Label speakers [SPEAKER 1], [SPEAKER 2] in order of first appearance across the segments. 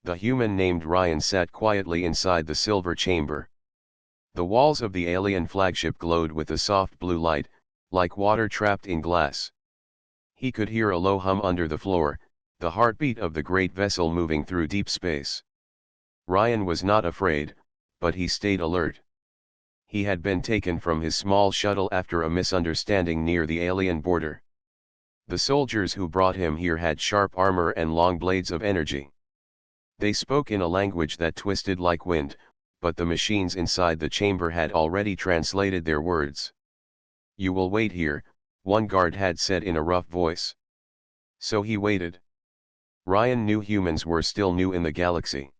[SPEAKER 1] The human named Ryan sat quietly inside the silver chamber. The walls of the alien flagship glowed with a soft blue light, like water trapped in glass. He could hear a low hum under the floor, the heartbeat of the great vessel moving through deep space. Ryan was not afraid, but he stayed alert. He had been taken from his small shuttle after a misunderstanding near the alien border. The soldiers who brought him here had sharp armor and long blades of energy. They spoke in a language that twisted like wind, but the machines inside the chamber had already translated their words. "You will wait here," one guard had said in a rough voice. So he waited. Ryan knew humans were still new in the galaxy.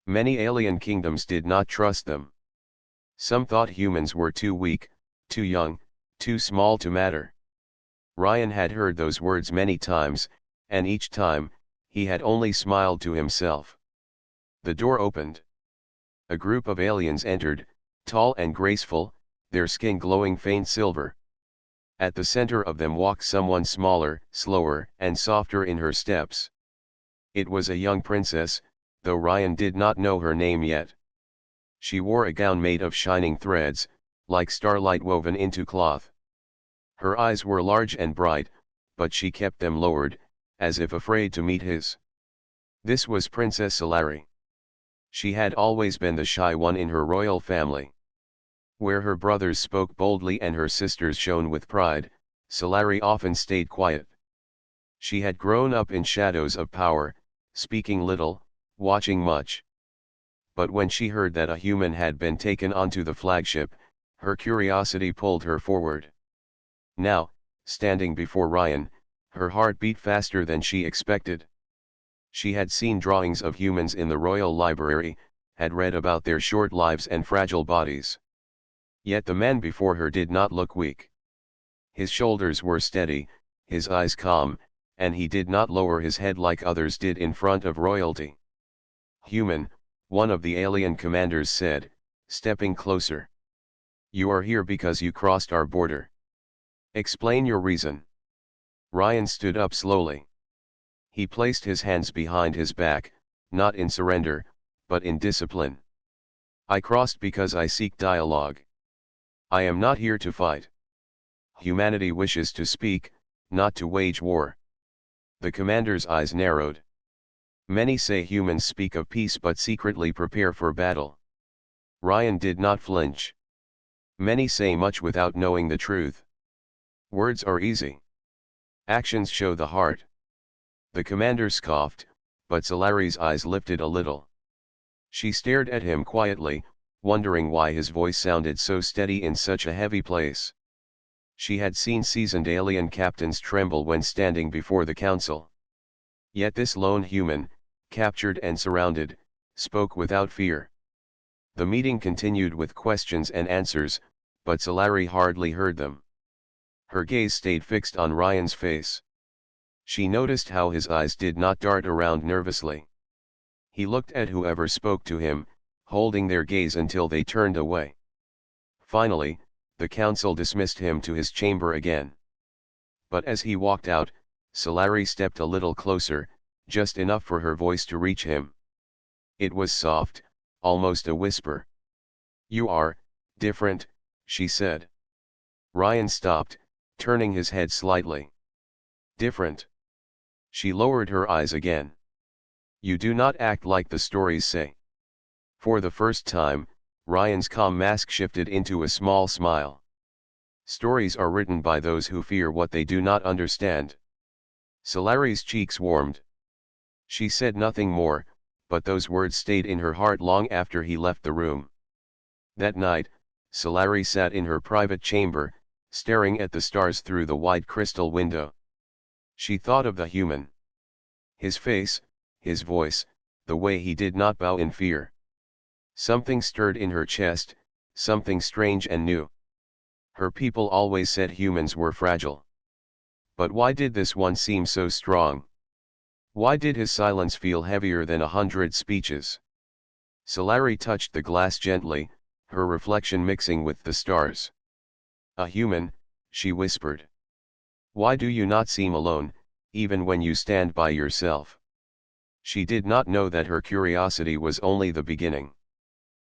[SPEAKER 1] Many alien kingdoms did not trust them. Some thought humans were too weak, too young, too small to matter. Ryan had heard those words many times, and each time, he had only smiled to himself. The door opened. A group of aliens entered, tall and graceful, their skin glowing faint silver. At the center of them walked someone smaller, slower, and softer in her steps. It was a young princess, though Ryan did not know her name yet. She wore a gown made of shining threads, like starlight woven into cloth. Her eyes were large and bright, but she kept them lowered, as if afraid to meet his. This was Princess Solari. She had always been the shy one in her royal family. Where her brothers spoke boldly and her sisters shone with pride, Solari often stayed quiet. She had grown up in shadows of power, speaking little, watching much. But when she heard that a human had been taken onto the flagship, her curiosity pulled her forward. Now, standing before Ryan, her heart beat faster than she expected. She had seen drawings of humans in the royal library, had read about their short lives and fragile bodies. Yet the man before her did not look weak. His shoulders were steady, his eyes calm, and he did not lower his head like others did in front of royalty. "Human," one of the alien commanders said, stepping closer. "You are here because you crossed our border. Explain your reason." Ryan stood up slowly. He placed his hands behind his back, not in surrender, but in discipline. "I crossed because I seek dialogue. I am not here to fight. Humanity wishes to speak, not to wage war." The commander's eyes narrowed. "Many say humans speak of peace but secretly prepare for battle." Ryan did not flinch. "Many say much without knowing the truth. Words are easy. Actions show the heart." The commander scoffed, but Solari's eyes lifted a little. She stared at him quietly, wondering why his voice sounded so steady in such a heavy place. She had seen seasoned alien captains tremble when standing before the council. Yet this lone human, captured and surrounded, spoke without fear. The meeting continued with questions and answers, but Solari hardly heard them. Her gaze stayed fixed on Ryan's face. She noticed how his eyes did not dart around nervously. He looked at whoever spoke to him, holding their gaze until they turned away. Finally, the council dismissed him to his chamber again. But as he walked out, Solari stepped a little closer, just enough for her voice to reach him. It was soft, almost a whisper. "You are different," she said. Ryan stopped, turning his head slightly. "Different?" She lowered her eyes again. "You do not act like the stories say." For the first time, Ryan's calm mask shifted into a small smile. "Stories are written by those who fear what they do not understand." Solari's cheeks warmed. She said nothing more, but those words stayed in her heart long after he left the room. That night, Solari sat in her private chamber, staring at the stars through the wide crystal window. She thought of the human. His face, his voice, the way he did not bow in fear. Something stirred in her chest, something strange and new. Her people always said humans were fragile. But why did this one seem so strong? Why did his silence feel heavier than 100 speeches? Solari touched the glass gently, her reflection mixing with the stars. "A human," she whispered. "Why do you not seem alone, even when you stand by yourself?" She did not know that her curiosity was only the beginning.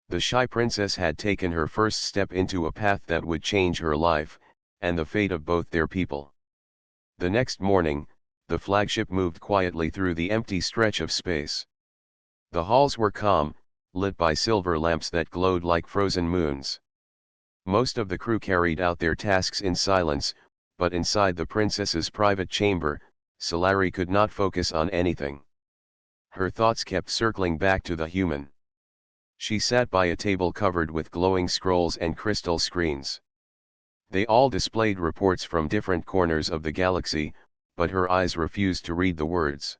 [SPEAKER 1] The shy princess had taken her first step into a path that would change her life, and the fate of both their people. The next morning, the flagship moved quietly through the empty stretch of space. The halls were calm, lit by silver lamps that glowed like frozen moons. Most of the crew carried out their tasks in silence, but inside the princess's private chamber, Solari could not focus on anything. Her thoughts kept circling back to the human. She sat by a table covered with glowing scrolls and crystal screens. They all displayed reports from different corners of the galaxy, but her eyes refused to read the words.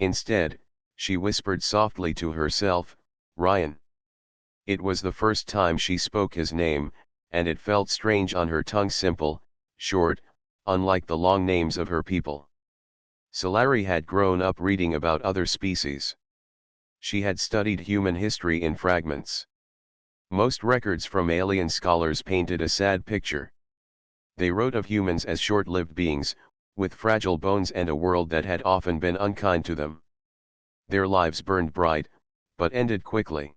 [SPEAKER 1] Instead, she whispered softly to herself, "Ryan." It was the first time she spoke his name, and it felt strange on her tongue, simple, short, unlike the long names of her people. Solari had grown up reading about other species. She had studied human history in fragments. Most records from alien scholars painted a sad picture. They wrote of humans as short-lived beings, with fragile bones and a world that had often been unkind to them. Their lives burned bright, but ended quickly.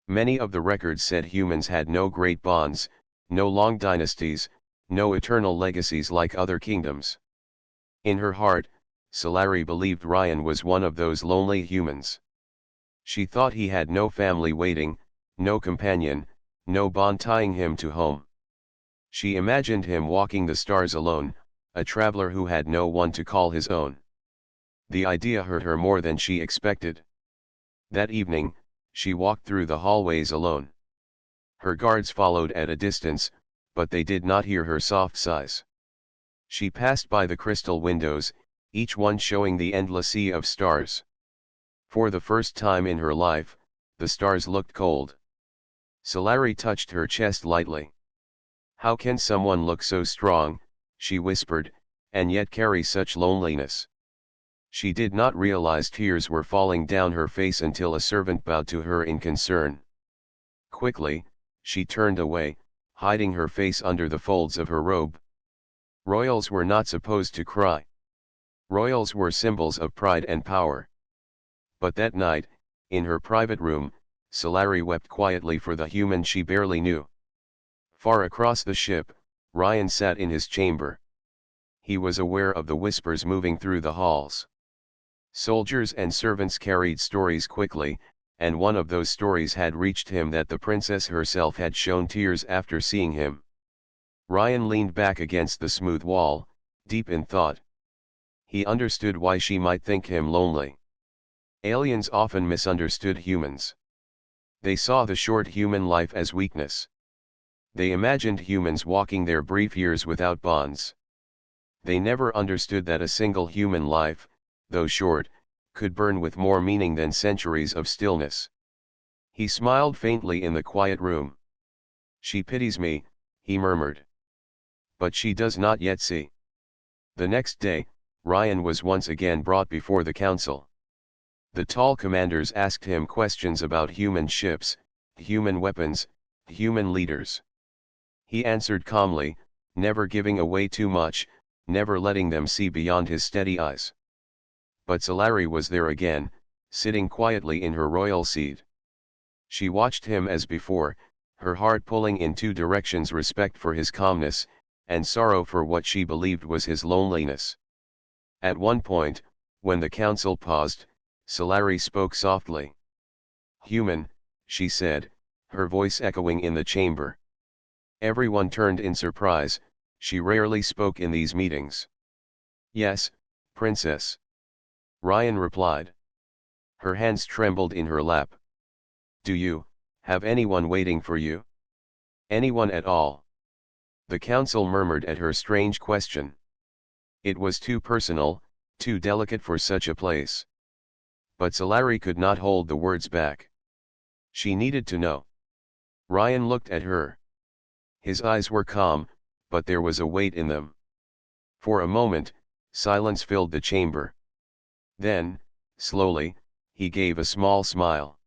[SPEAKER 1] Many of the records said humans had no great bonds, no long dynasties, no eternal legacies like other kingdoms. In her heart, Solari believed Ryan was one of those lonely humans. She thought he had no family waiting, no companion, no bond tying him to home. She imagined him walking the stars alone, a traveler who had no one to call his own. The idea hurt her more than she expected. That evening, she walked through the hallways alone. Her guards followed at a distance, but they did not hear her soft sighs. She passed by the crystal windows, each one showing the endless sea of stars. For the first time in her life, the stars looked cold. Solari touched her chest lightly. "How can someone look so strong," she whispered, "and yet carry such loneliness?" She did not realize tears were falling down her face until a servant bowed to her in concern. Quickly, she turned away, hiding her face under the folds of her robe. Royals were not supposed to cry. Royals were symbols of pride and power. But that night, in her private room, Solari wept quietly for the human she barely knew. Far across the ship, Ryan sat in his chamber. He was aware of the whispers moving through the halls. Soldiers and servants carried stories quickly, and one of those stories had reached him that the princess herself had shown tears after seeing him. Ryan leaned back against the smooth wall, deep in thought. He understood why she might think him lonely. Aliens often misunderstood humans. They saw the short human life as weakness. They imagined humans walking their brief years without bonds. They never understood that a single human life, though short, could burn with more meaning than centuries of stillness. He smiled faintly in the quiet room. "She pities me," he murmured. "But she does not yet see." The next day, Ryan was once again brought before the council. The tall commanders asked him questions about human ships, human weapons, human leaders. He answered calmly, never giving away too much, never letting them see beyond his steady eyes. But Solari was there again, sitting quietly in her royal seat. She watched him as before, her heart pulling in two directions: respect for his calmness, and sorrow for what she believed was his loneliness. At one point, when the council paused, Solari spoke softly. "Human," she said, her voice echoing in the chamber. Everyone turned in surprise. She rarely spoke in these meetings. "Yes, princess," Ryan replied. Her hands trembled in her lap. "Do you have anyone waiting for you? Anyone at all?" The council murmured at her strange question. It was too personal, too delicate for such a place. But Solari could not hold the words back. She needed to know. Ryan looked at her. His eyes were calm, but there was a weight in them. For a moment, silence filled the chamber. Then, slowly, he gave a small smile.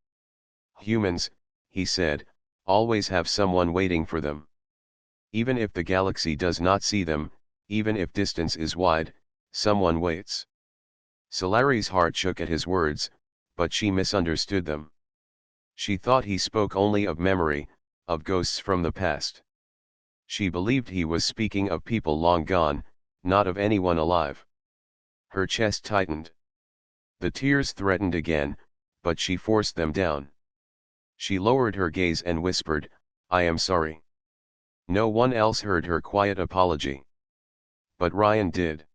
[SPEAKER 1] "Humans," he said, "always have someone waiting for them. Even if the galaxy does not see them, even if distance is wide, someone waits." Solari's heart shook at his words, but she misunderstood them. She thought he spoke only of memory, of ghosts from the past. She believed he was speaking of people long gone, not of anyone alive. Her chest tightened. The tears threatened again, but she forced them down. She lowered her gaze and whispered, "I am sorry." No one else heard her quiet apology. But Ryan did.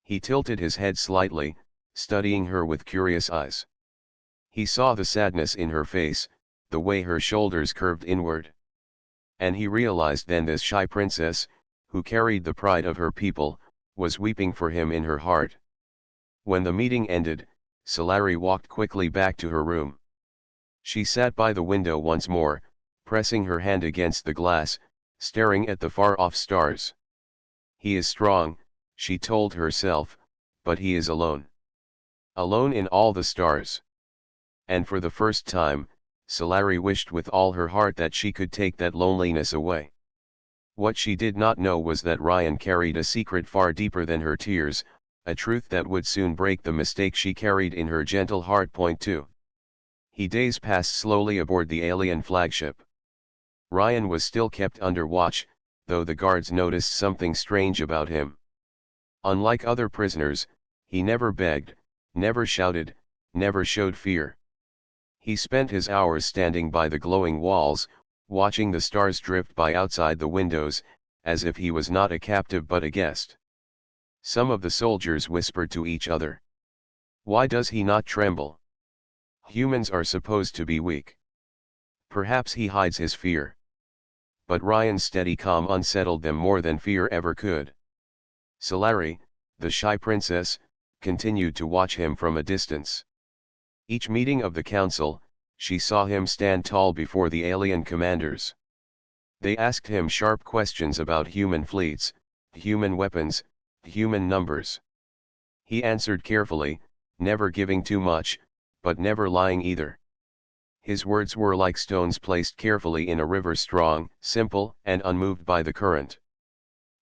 [SPEAKER 1] He tilted his head slightly, studying her with curious eyes. He saw the sadness in her face, the way her shoulders curved inward. And he realized then this shy princess, who carried the pride of her people, was weeping for him in her heart. When the meeting ended, Solari walked quickly back to her room. She sat by the window once more, pressing her hand against the glass, staring at the far-off stars. He is strong, she told herself, but he is alone. Alone in all the stars. And for the first time, Solari wished with all her heart that she could take that loneliness away. What she did not know was that Ryan carried a secret far deeper than her tears, a truth that would soon break the mistake she carried in her gentle heart. Point 2. Days passed slowly aboard the alien flagship. Ryan was still kept under watch, though the guards noticed something strange about him. Unlike other prisoners, he never begged, never shouted, never showed fear. He spent his hours standing by the glowing walls, watching the stars drift by outside the windows, as if he was not a captive but a guest. Some of the soldiers whispered to each other. Why does he not tremble? Humans are supposed to be weak. Perhaps he hides his fear. But Ryan's steady calm unsettled them more than fear ever could. Solari, the shy princess, continued to watch him from a distance. Each meeting of the council, she saw him stand tall before the alien commanders. They asked him sharp questions about human fleets, human weapons, human numbers. He answered carefully, never giving too much, but never lying either. His words were like stones placed carefully in a river, strong, simple, and unmoved by the current.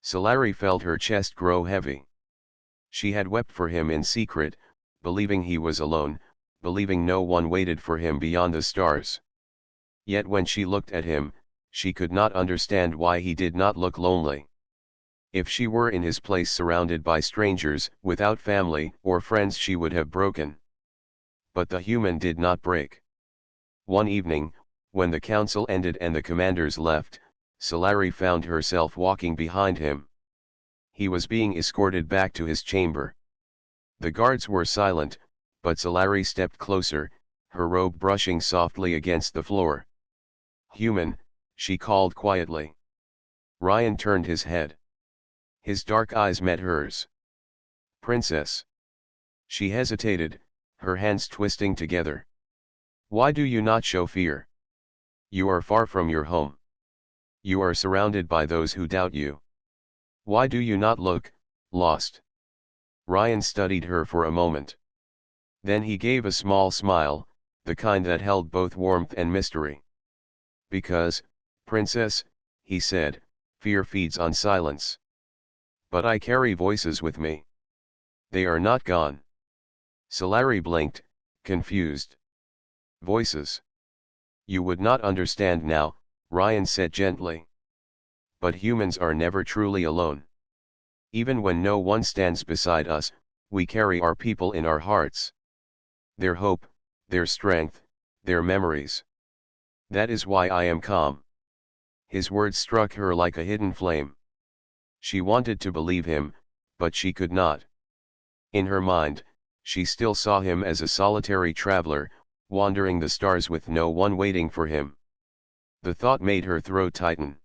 [SPEAKER 1] Solari felt her chest grow heavy. She had wept for him in secret, believing he was alone, believing no one waited for him beyond the stars. Yet when she looked at him, she could not understand why he did not look lonely. If she were in his place surrounded by strangers, without family or friends, she would have broken. But the human did not break. One evening, when the council ended and the commanders left, Solari found herself walking behind him. He was being escorted back to his chamber. The guards were silent, but Solari stepped closer, her robe brushing softly against the floor. "Human," she called quietly. Ryan turned his head. His dark eyes met hers. "Princess." She hesitated, her hands twisting together. "Why do you not show fear? You are far from your home. You are surrounded by those who doubt you. Why do you not look lost?" Ryan studied her for a moment. Then he gave a small smile, the kind that held both warmth and mystery. "Because, princess," he said, "fear feeds on silence. But I carry voices with me. They are not gone." Solari blinked, confused. "Voices? You would not understand now," Ryan said gently. "But humans are never truly alone. Even when no one stands beside us, we carry our people in our hearts. Their hope, their strength, their memories. That is why I am calm." His words struck her like a hidden flame. She wanted to believe him, but she could not. In her mind, she still saw him as a solitary traveler, wandering the stars with no one waiting for him. The thought made her throat tighten.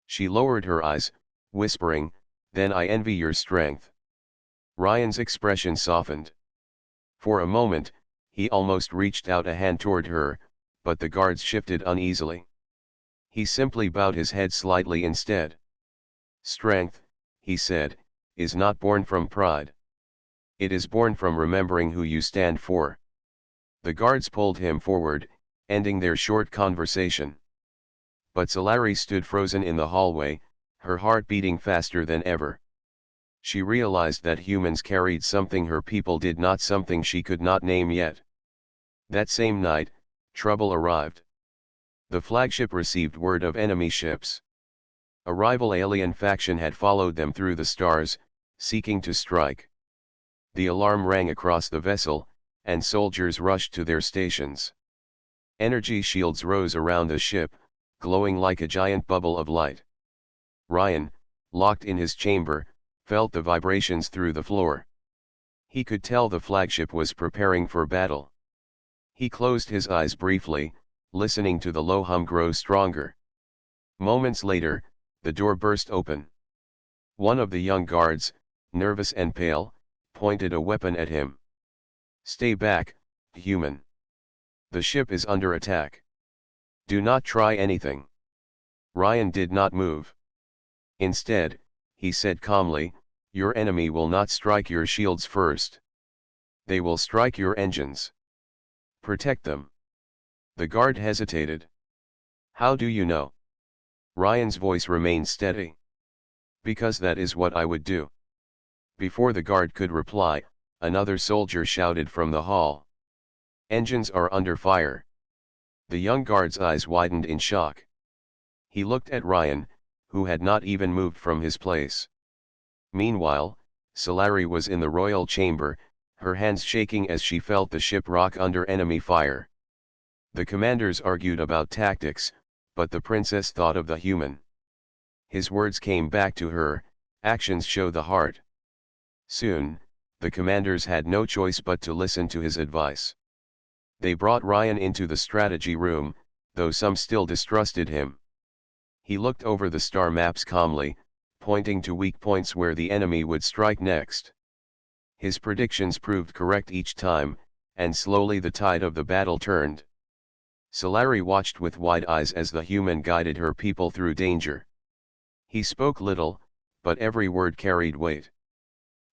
[SPEAKER 1] She lowered her eyes, whispering, "Then I envy your strength." Ryan's expression softened. For a moment, he almost reached out a hand toward her, but the guards shifted uneasily. He simply bowed his head slightly instead. "Strength," he said, "is not born from pride. It is born from remembering who you stand for." The guards pulled him forward, ending their short conversation. But Solari stood frozen in the hallway, her heart beating faster than ever. She realized that humans carried something her people did not, something she could not name yet. That same night, trouble arrived. The flagship received word of enemy ships. A rival alien faction had followed them through the stars, seeking to strike. The alarm rang across the vessel, and soldiers rushed to their stations. Energy shields rose around the ship, glowing like a giant bubble of light. Ryan, locked in his chamber, felt the vibrations through the floor. He could tell the flagship was preparing for battle. He closed his eyes briefly, listening to the low hum grow stronger. Moments later, the door burst open. One of the young guards, nervous and pale, pointed a weapon at him. "Stay back, human. The ship is under attack. Do not try anything." Ryan did not move. Instead, he said calmly, "Your enemy will not strike your shields first. They will strike your engines. Protect them." The guard hesitated. "How do you know?" Ryan's voice remained steady. "Because that is what I would do." Before the guard could reply, another soldier shouted from the hall. "Engines are under fire." The young guard's eyes widened in shock. He looked at Ryan, who had not even moved from his place. Meanwhile, Solari was in the royal chamber, her hands shaking as she felt the ship rock under enemy fire. The commanders argued about tactics, but the princess thought of the human. His words came back to her, "Actions show the heart." Soon, the commanders had no choice but to listen to his advice. They brought Ryan into the strategy room, though some still distrusted him. He looked over the star maps calmly, pointing to weak points where the enemy would strike next. His predictions proved correct each time, and slowly the tide of the battle turned. Solari watched with wide eyes as the human guided her people through danger. He spoke little, but every word carried weight.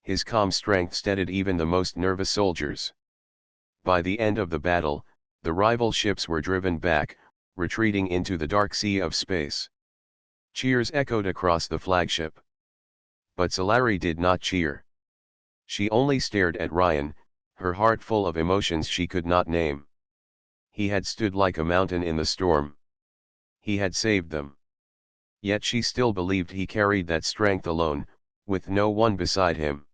[SPEAKER 1] His calm strength steadied even the most nervous soldiers. By the end of the battle, the rival ships were driven back, retreating into the dark sea of space. Cheers echoed across the flagship. But Solari did not cheer. She only stared at Ryan, her heart full of emotions she could not name. He had stood like a mountain in the storm. He had saved them. Yet she still believed he carried that strength alone, with no one beside him.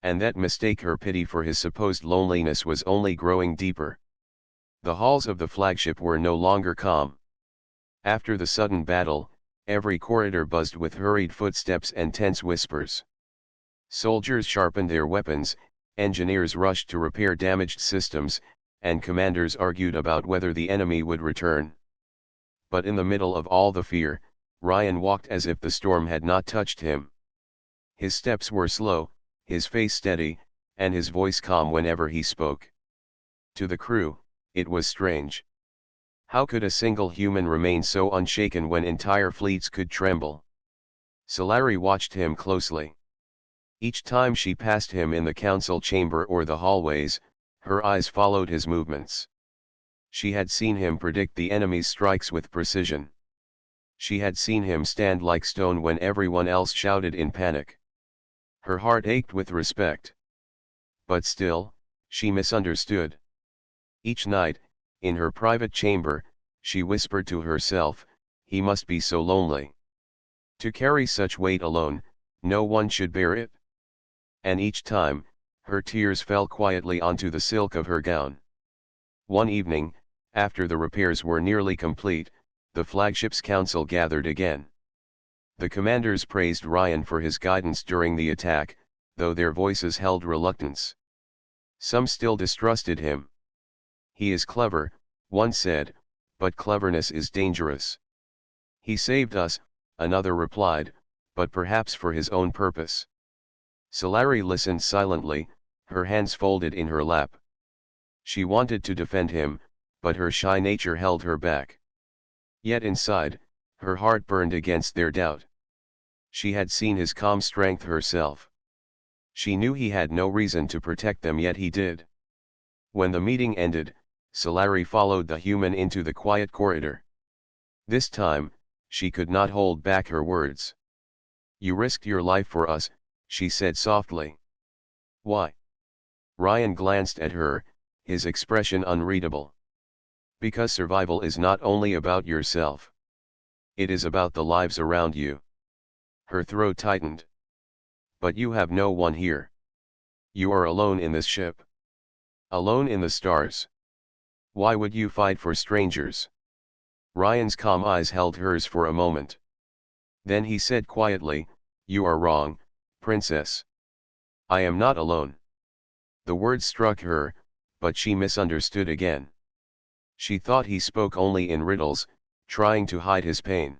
[SPEAKER 1] And that mistake, her pity for his supposed loneliness, was only growing deeper. The halls of the flagship were no longer calm. After the sudden battle, every corridor buzzed with hurried footsteps and tense whispers. Soldiers sharpened their weapons, engineers rushed to repair damaged systems, and commanders argued about whether the enemy would return. But in the middle of all the fear, Ryan walked as if the storm had not touched him. His steps were slow, his face steady, and his voice calm whenever he spoke. To the crew, it was strange. How could a single human remain so unshaken when entire fleets could tremble? Solari watched him closely. Each time she passed him in the council chamber or the hallways, her eyes followed his movements. She had seen him predict the enemy's strikes with precision. She had seen him stand like stone when everyone else shouted in panic. Her heart ached with respect. But still, she misunderstood. Each night, in her private chamber, she whispered to herself, "He must be so lonely. To carry such weight alone, no one should bear it." And each time, her tears fell quietly onto the silk of her gown. One evening, after the repairs were nearly complete, the flagship's council gathered again. The commanders praised Ryan for his guidance during the attack, though their voices held reluctance. Some still distrusted him. "He is clever," one said, "but cleverness is dangerous." "He saved us," another replied, "but perhaps for his own purpose." Solari listened silently, her hands folded in her lap. She wanted to defend him, but her shy nature held her back. Yet inside, her heart burned against their doubt. She had seen his calm strength herself. She knew he had no reason to protect them, yet he did. When the meeting ended, Solari followed the human into the quiet corridor. This time, she could not hold back her words. "You risked your life for us," she said softly. Why? Ryan glanced at her, his expression unreadable. Because survival is not only about yourself. It is about the lives around you. Her throat tightened. But you have no one here. You are alone in this ship. Alone in the stars. Why would you fight for strangers? Ryan's calm eyes held hers for a moment. Then he said quietly, You are wrong, princess. I am not alone. The words struck her, but she misunderstood again. She thought he spoke only in riddles, trying to hide his pain.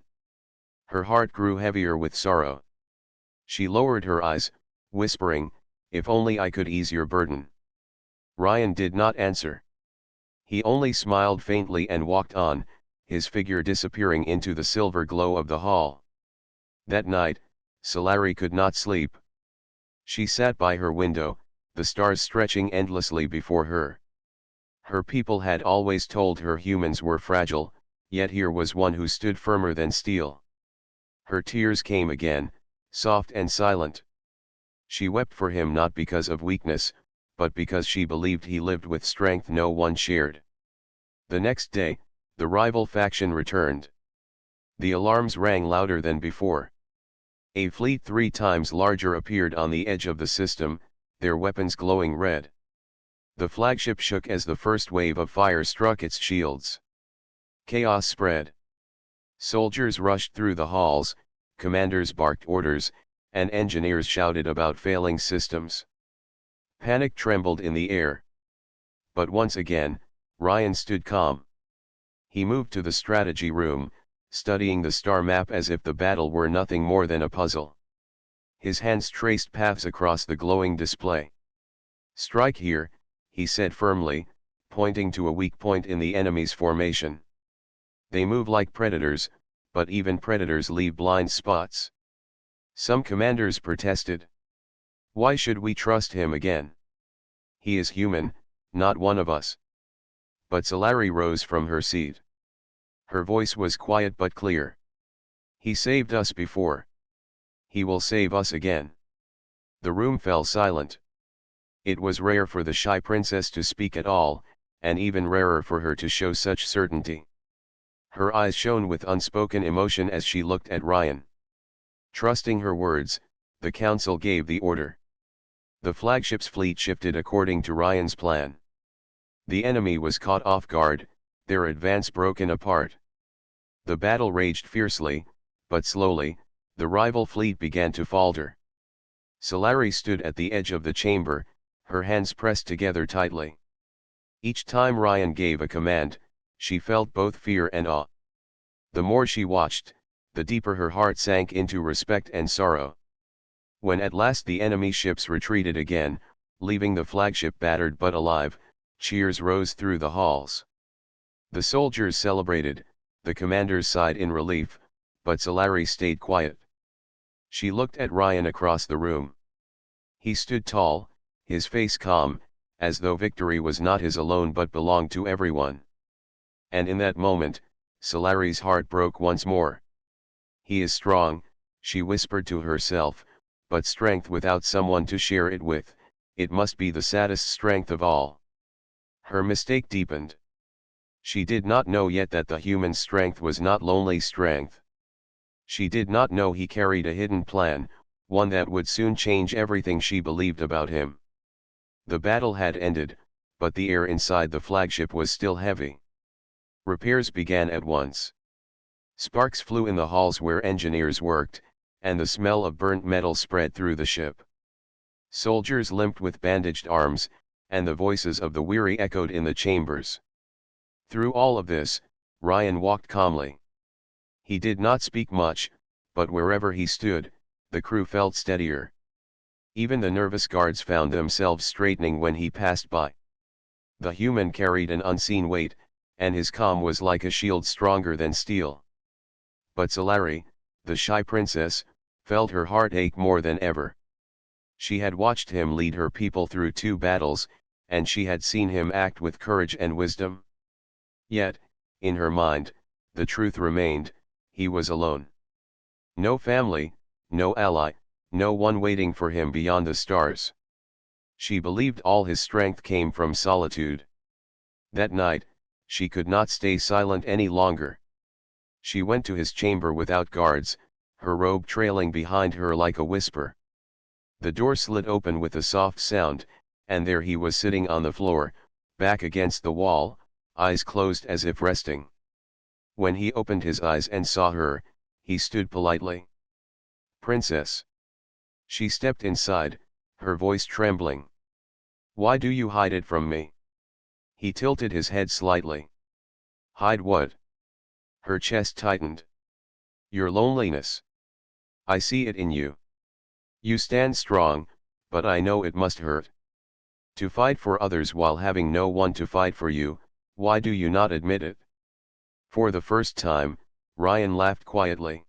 [SPEAKER 1] Her heart grew heavier with sorrow. She lowered her eyes, whispering, If only I could ease your burden. Ryan did not answer. He only smiled faintly and walked on, his figure disappearing into the silver glow of the hall. That night, Solari could not sleep. She sat by her window, the stars stretching endlessly before her. Her people had always told her humans were fragile, yet here was one who stood firmer than steel. Her tears came again, soft and silent. She wept for him not because of weakness, but because she believed he lived with strength no one shared. The next day, the rival faction returned. The alarms rang louder than before. A fleet 3 times larger appeared on the edge of the system, their weapons glowing red. The flagship shook as the first wave of fire struck its shields. Chaos spread. Soldiers rushed through the halls, commanders barked orders, and engineers shouted about failing systems. Panic trembled in the air. But once again, Ryan stood calm. He moved to the strategy room, studying the star map as if the battle were nothing more than a puzzle. His hands traced paths across the glowing display. Strike here, he said firmly, pointing to a weak point in the enemy's formation. They move like predators, but even predators leave blind spots. Some commanders protested. Why should we trust him again? He is human, not one of us. But Solari rose from her seat. Her voice was quiet but clear. He saved us before. He will save us again. The room fell silent. It was rare for the shy princess to speak at all, and even rarer for her to show such certainty. Her eyes shone with unspoken emotion as she looked at Ryan. Trusting her words, the council gave the order. The flagship's fleet shifted according to Ryan's plan. The enemy was caught off guard, their advance broken apart. The battle raged fiercely, but slowly, the rival fleet began to falter. Solari stood at the edge of the chamber, her hands pressed together tightly. Each time Ryan gave a command, she felt both fear and awe. The more she watched, the deeper her heart sank into respect and sorrow. When at last the enemy ships retreated again, leaving the flagship battered but alive, cheers rose through the halls. The soldiers celebrated, the commanders sighed in relief, but Solari stayed quiet. She looked at Ryan across the room. He stood tall, his face calm, as though victory was not his alone but belonged to everyone. And in that moment, Solari's heart broke once more. He is strong, she whispered to herself, but strength without someone to share it with, it must be the saddest strength of all. Her mistake deepened. She did not know yet that the human strength was not lonely strength. She did not know he carried a hidden plan, one that would soon change everything she believed about him. The battle had ended, but the air inside the flagship was still heavy. Repairs began at once. Sparks flew in the halls where engineers worked, and the smell of burnt metal spread through the ship. Soldiers limped with bandaged arms, and the voices of the weary echoed in the chambers. Through all of this, Ryan walked calmly. He did not speak much, but wherever he stood, the crew felt steadier. Even the nervous guards found themselves straightening when he passed by. The human carried an unseen weight, and his calm was like a shield stronger than steel. But Solari, the shy princess, felt her heart ache more than ever. She had watched him lead her people through 2 battles, and she had seen him act with courage and wisdom. Yet, in her mind, the truth remained, he was alone. No family, no ally, no one waiting for him beyond the stars. She believed all his strength came from solitude. That night, she could not stay silent any longer. She went to his chamber without guards, her robe trailing behind her like a whisper. The door slid open with a soft sound, and there he was sitting on the floor, back against the wall, eyes closed as if resting. When he opened his eyes and saw her, he stood politely. "Princess." She stepped inside, her voice trembling. "Why do you hide it from me?" He tilted his head slightly. "Hide what?" Her chest tightened. "Your loneliness. I see it in you. You stand strong, but I know it must hurt. To fight for others while having no one to fight for you, why do you not admit it?" For the first time, Ryan laughed quietly.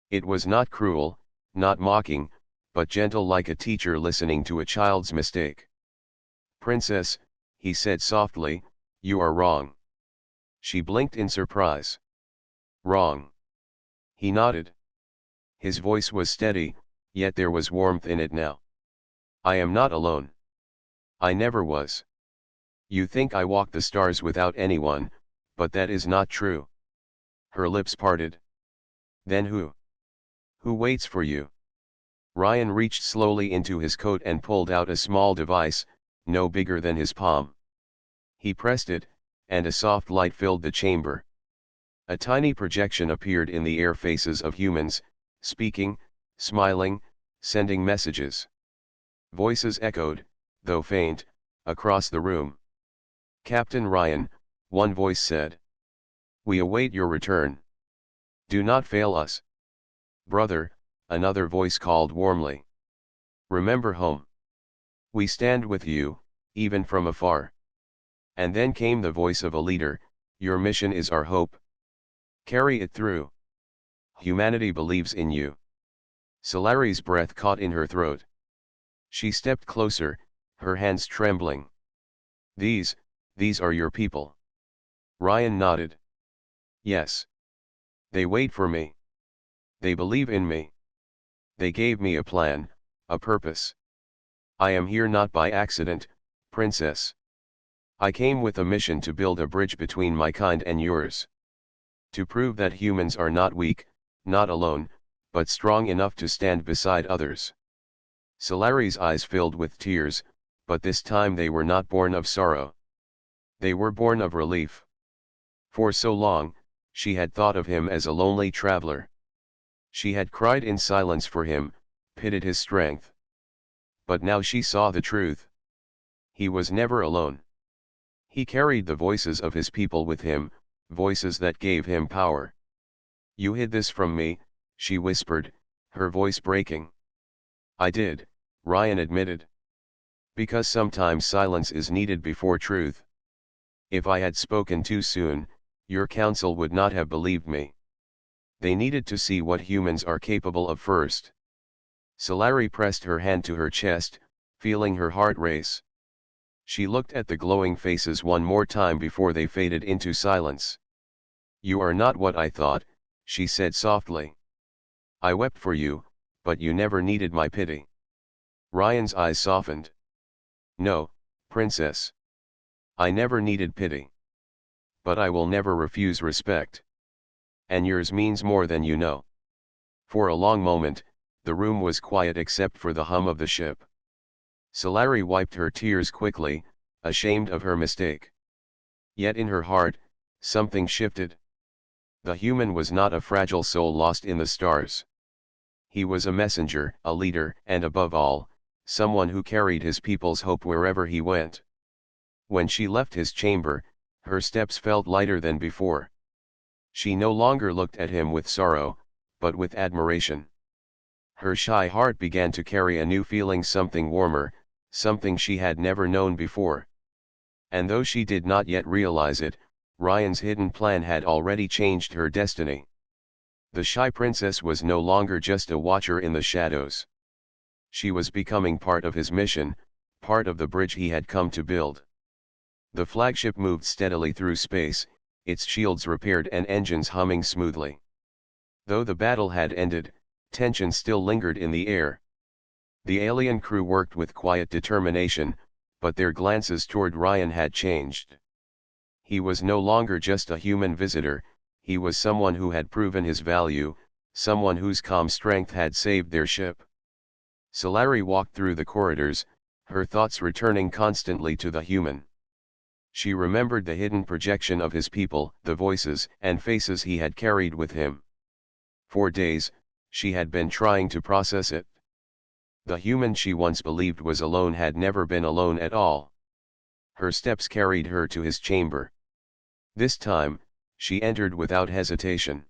[SPEAKER 1] It was not cruel, not mocking, but gentle like a teacher listening to a child's mistake. "Princess," he said softly, "you are wrong." She blinked in surprise. "Wrong?" He nodded. His voice was steady, yet there was warmth in it now. "I am not alone. I never was. You think I walk the stars without anyone, but that is not true." Her lips parted. "Then who? Who waits for you?" Ryan reached slowly into his coat and pulled out a small device, no bigger than his palm. He pressed it, and a soft light filled the chamber. A tiny projection appeared in the air, faces of humans, speaking, smiling, sending messages. Voices echoed, though faint, across the room. "Captain Ryan," one voice said. "We await your return. Do not fail us." "Brother," another voice called warmly. "Remember home. We stand with you, even from afar." And then came the voice of a leader, "Your mission is our hope. Carry it through. Humanity believes in you." Solari's breath caught in her throat. She stepped closer, her hands trembling. These are your people." Ryan nodded. "Yes. They wait for me. They believe in me. They gave me a plan, a purpose. I am here not by accident, Princess. I came with a mission to build a bridge between my kind and yours. To prove that humans are not weak, not alone, but strong enough to stand beside others." Solari's eyes filled with tears, but this time they were not born of sorrow. They were born of relief. For so long, she had thought of him as a lonely traveler. She had cried in silence for him, pitied his strength. But now she saw the truth. He was never alone. He carried the voices of his people with him, voices that gave him power. "You hid this from me," she whispered, her voice breaking. "I did," Ryan admitted. "Because sometimes silence is needed before truth. If I had spoken too soon, your council would not have believed me. They needed to see what humans are capable of first." Solari pressed her hand to her chest, feeling her heart race. She looked at the glowing faces one more time before they faded into silence. "You are not what I thought," she said softly. "I wept for you, but you never needed my pity." Ryan's eyes softened. "No, Princess. I never needed pity. But I will never refuse respect. And yours means more than you know." For a long moment, the room was quiet except for the hum of the ship. Solari wiped her tears quickly, ashamed of her mistake. Yet in her heart, something shifted. The human was not a fragile soul lost in the stars. He was a messenger, a leader, and above all, someone who carried his people's hope wherever he went. When she left his chamber, her steps felt lighter than before. She no longer looked at him with sorrow, but with admiration. Her shy heart began to carry a new feeling, something warmer, something she had never known before. And though she did not yet realize it, Ryan's hidden plan had already changed her destiny. The shy princess was no longer just a watcher in the shadows. She was becoming part of his mission, part of the bridge he had come to build. The flagship moved steadily through space, its shields repaired and engines humming smoothly. Though the battle had ended, tension still lingered in the air. The alien crew worked with quiet determination, but their glances toward Ryan had changed. He was no longer just a human visitor, he was someone who had proven his value, someone whose calm strength had saved their ship. Solari walked through the corridors, her thoughts returning constantly to the human. She remembered the hidden projection of his people, the voices and faces he had carried with him. For days, she had been trying to process it. The human she once believed was alone had never been alone at all. Her steps carried her to his chamber. This time, she entered without hesitation.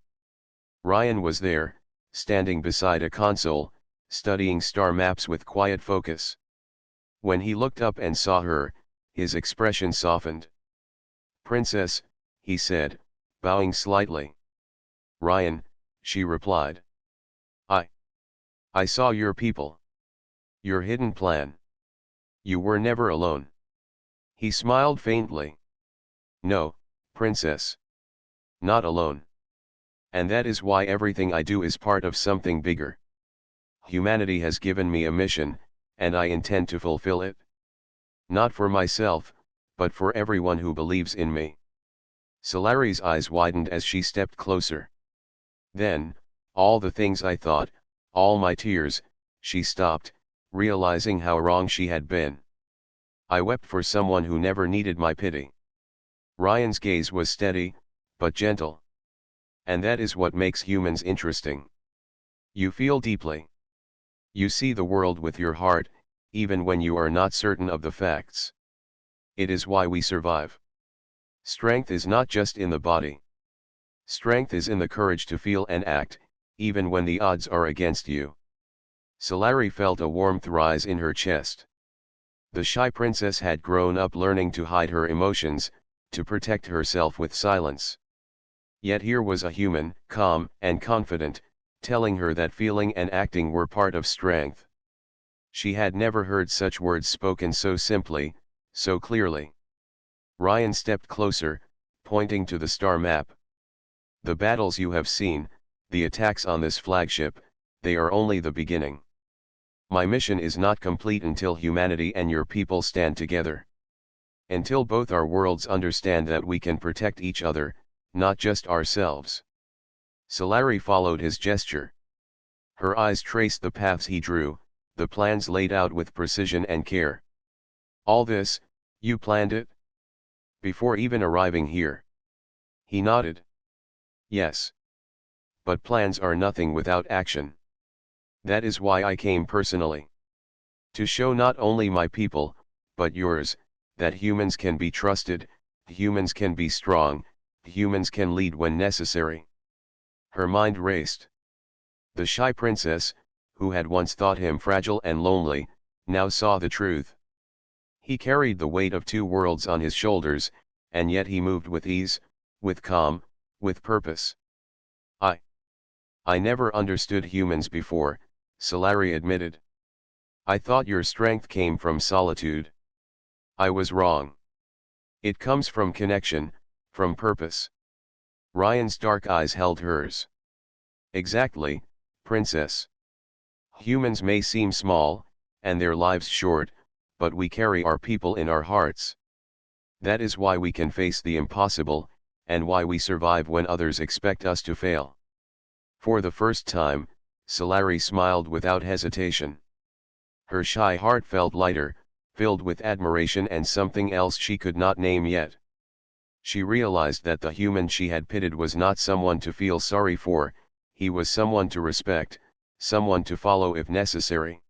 [SPEAKER 1] Ryan was there, standing beside a console, studying star maps with quiet focus. When he looked up and saw her, his expression softened. "Princess," he said, bowing slightly. "Ryan," she replied. I saw your people. Your hidden plan. You were never alone." He smiled faintly. "No, Princess. Not alone. And that is why everything I do is part of something bigger. Humanity has given me a mission, and I intend to fulfill it. Not for myself, but for everyone who believes in me." Solari's eyes widened as she stepped closer. "Then, all the things I thought, all my tears," she stopped, realizing how wrong she had been. "I wept for someone who never needed my pity." Ryan's gaze was steady, but gentle. "And that is what makes humans interesting. You feel deeply. You see the world with your heart, even when you are not certain of the facts. It is why we survive. Strength is not just in the body. Strength is in the courage to feel and act, even when the odds are against you." Solari felt a warmth rise in her chest. The shy princess had grown up learning to hide her emotions, to protect herself with silence. Yet here was a human, calm and confident, telling her that feeling and acting were part of strength. She had never heard such words spoken so simply, so clearly. Ryan stepped closer, pointing to the star map. "The battles you have seen, the attacks on this flagship, they are only the beginning. My mission is not complete until humanity and your people stand together. Until both our worlds understand that we can protect each other, not just ourselves." Solari followed his gesture. Her eyes traced the paths he drew, the plans laid out with precision and care. "All this, you planned it? Before even arriving here?" He nodded. "Yes. But plans are nothing without action. That is why I came personally. To show not only my people, but yours, that humans can be trusted, humans can be strong, humans can lead when necessary." Her mind raced. The shy princess, who had once thought him fragile and lonely, now saw the truth. He carried the weight of two worlds on his shoulders, and yet he moved with ease, with calm, with purpose. I never understood humans before," Solari admitted. "I thought your strength came from solitude. I was wrong. It comes from connection, from purpose." Ryan's dark eyes held hers. "Exactly, Princess. Humans may seem small, and their lives short, but we carry our people in our hearts. That is why we can face the impossible, and why we survive when others expect us to fail." For the first time, Solari smiled without hesitation. Her shy heart felt lighter, filled with admiration and something else she could not name yet. She realized that the human she had pitied was not someone to feel sorry for, he was someone to respect, someone to follow if necessary.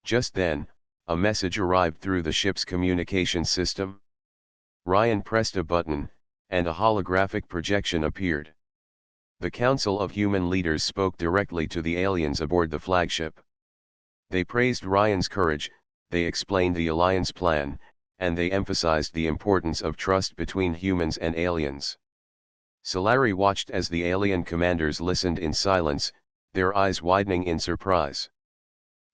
[SPEAKER 1] Just then, a message arrived through the ship's communication system. Ryan pressed a button, and a holographic projection appeared. The Council of Human Leaders spoke directly to the aliens aboard the flagship. They praised Ryan's courage, they explained the alliance plan, and they emphasized the importance of trust between humans and aliens. Solari watched as the alien commanders listened in silence, their eyes widening in surprise.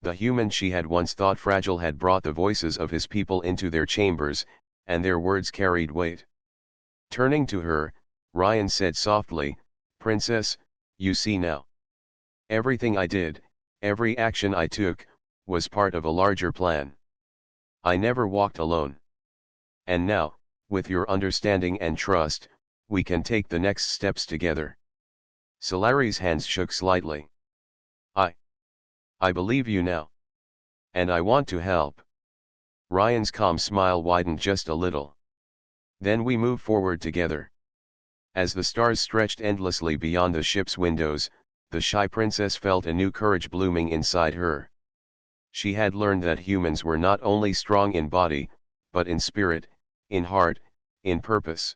[SPEAKER 1] The human she had once thought fragile had brought the voices of his people into their chambers, and their words carried weight. Turning to her, Ryan said softly, "Princess, you see now. Everything I did, every action I took, was part of a larger plan. I never walked alone. And now, with your understanding and trust, we can take the next steps together. Solari's hands shook slightly. I believe you now. And I want to help. Ryan's calm smile widened just a little. Then we move forward together. As the stars stretched endlessly beyond the ship's windows, the shy princess felt a new courage blooming inside her. She had learned that humans were not only strong in body, but in spirit, in heart, in purpose.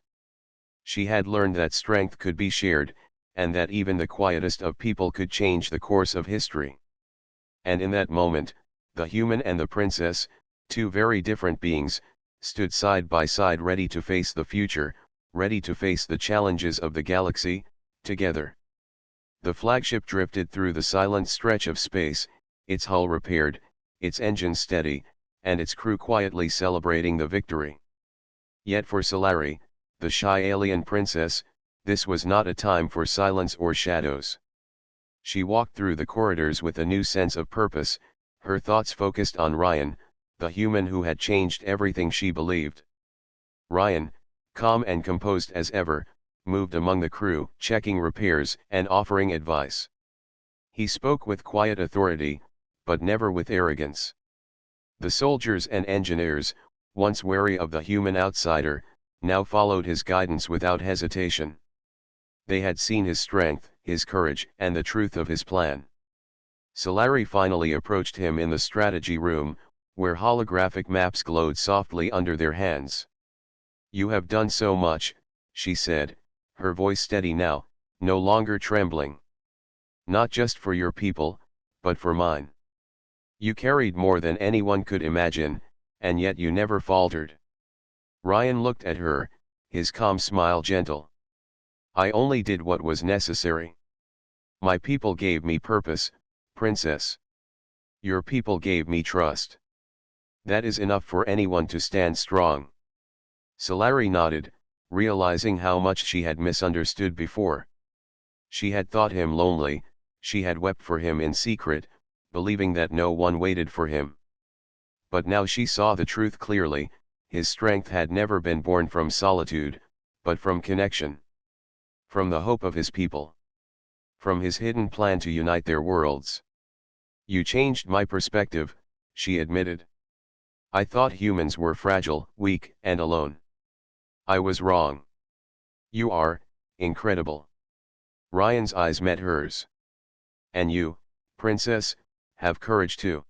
[SPEAKER 1] She had learned that strength could be shared, and that even the quietest of people could change the course of history. And in that moment, the human and the princess, two very different beings, stood side by side ready to face the future, ready to face the challenges of the galaxy, together. The flagship drifted through the silent stretch of space, its hull repaired, its engines steady, and its crew quietly celebrating the victory. Yet for Solari, the shy alien princess, this was not a time for silence or shadows. She walked through the corridors with a new sense of purpose, her thoughts focused on Ryan, the human who had changed everything she believed. Ryan, calm and composed as ever, moved among the crew, checking repairs and offering advice. He spoke with quiet authority, but never with arrogance. The soldiers and engineers, once wary of the human outsider, now followed his guidance without hesitation. They had seen his strength, his courage, and the truth of his plan. Solari finally approached him in the strategy room, where holographic maps glowed softly under their hands. "You have done so much," she said, her voice steady now, no longer trembling. "Not just for your people, but for mine. You carried more than anyone could imagine, and yet you never faltered." Ryan looked at her, his calm smile gentle. "I only did what was necessary. My people gave me purpose, princess. Your people gave me trust. That is enough for anyone to stand strong." Solari nodded, realizing how much she had misunderstood before. She had thought him lonely, she had wept for him in secret, believing that no one waited for him. But now she saw the truth clearly, his strength had never been born from solitude, but from connection. From the hope of his people. From his hidden plan to unite their worlds. "You changed my perspective," she admitted. "I thought humans were fragile, weak, and alone. I was wrong. You are incredible." Ryan's eyes met hers. "And you, princess, have courage too.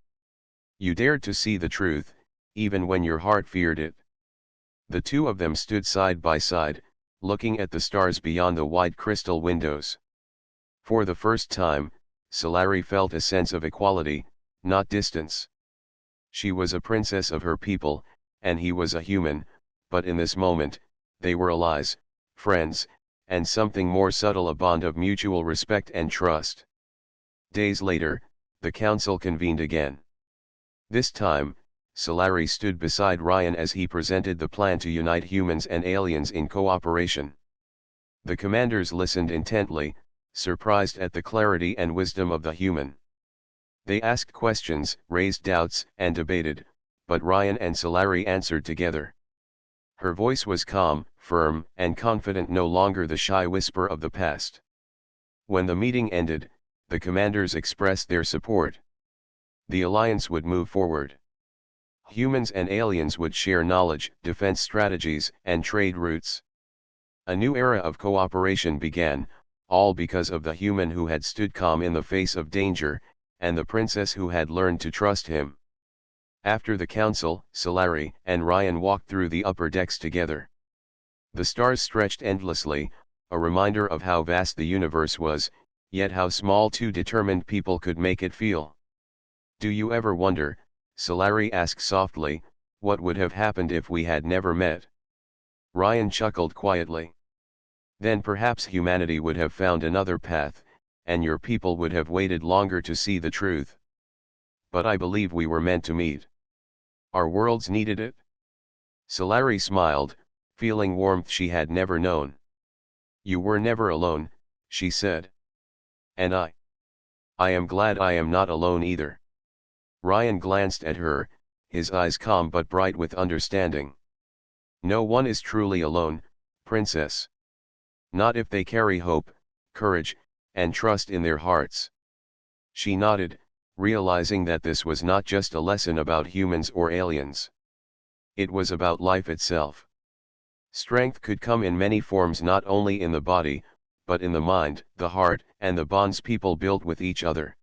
[SPEAKER 1] You dared to see the truth, even when your heart feared it." The two of them stood side by side, looking at the stars beyond the wide crystal windows. For the first time, Solari felt a sense of equality, not distance. She was a princess of her people, and he was a human, but in this moment, they were allies, friends, and something more subtle, a bond of mutual respect and trust. Days later, the council convened again. This time, Solari stood beside Ryan as he presented the plan to unite humans and aliens in cooperation. The commanders listened intently, surprised at the clarity and wisdom of the human. They asked questions, raised doubts, and debated, but Ryan and Solari answered together. Her voice was calm, firm, and confident, no longer the shy whisper of the past. When the meeting ended, the commanders expressed their support. The alliance would move forward. Humans and aliens would share knowledge, defense strategies, and trade routes. A new era of cooperation began, all because of the human who had stood calm in the face of danger, and the princess who had learned to trust him. After the council, Solari and Ryan walked through the upper decks together. The stars stretched endlessly, a reminder of how vast the universe was, yet how small two determined people could make it feel. "Do you ever wonder," Solari asked softly, "what would have happened if we had never met?" Ryan chuckled quietly. "Then perhaps humanity would have found another path, and your people would have waited longer to see the truth. But I believe we were meant to meet. Our worlds needed it." Solari smiled, feeling warmth she had never known. "You were never alone," she said. "And I am glad I am not alone either." Ryan glanced at her, his eyes calm but bright with understanding. No one is truly alone, princess. Not if they carry hope, courage, and trust in their hearts. She nodded, realizing that this was not just a lesson about humans or aliens. It was about life itself. Strength could come in many forms, not only in the body, but in the mind, the heart, and the bonds people built with each other.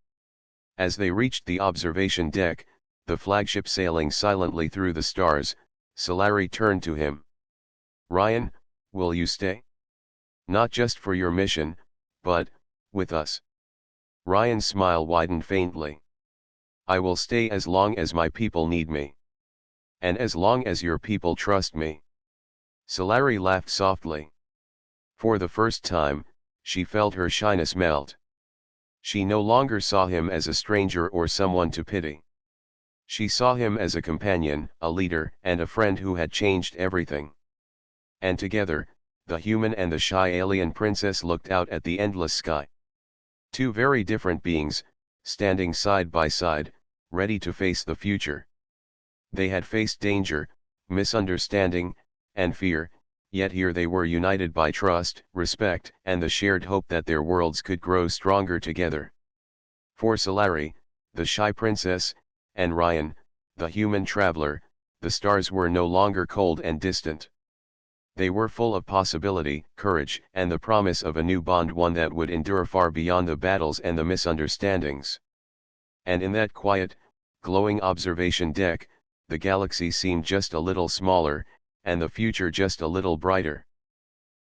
[SPEAKER 1] As they reached the observation deck, the flagship sailing silently through the stars, Solari turned to him. Ryan, will you stay? Not just for your mission, but, with us. Ryan's smile widened faintly. I will stay as long as my people need me. And as long as your people trust me. Solari laughed softly. For the first time, she felt her shyness melt. She no longer saw him as a stranger or someone to pity. She saw him as a companion, a leader, and a friend who had changed everything. And together, the human and the shy alien princess looked out at the endless sky. Two very different beings, standing side by side, ready to face the future. They had faced danger, misunderstanding, and fear, yet here they were united by trust, respect, and the shared hope that their worlds could grow stronger together. For Solari, the shy princess, and Ryan, the human traveler, the stars were no longer cold and distant. They were full of possibility, courage, and the promise of a new bond, one that would endure far beyond the battles and the misunderstandings. And in that quiet, glowing observation deck, the galaxy seemed just a little smaller, and the future just a little brighter.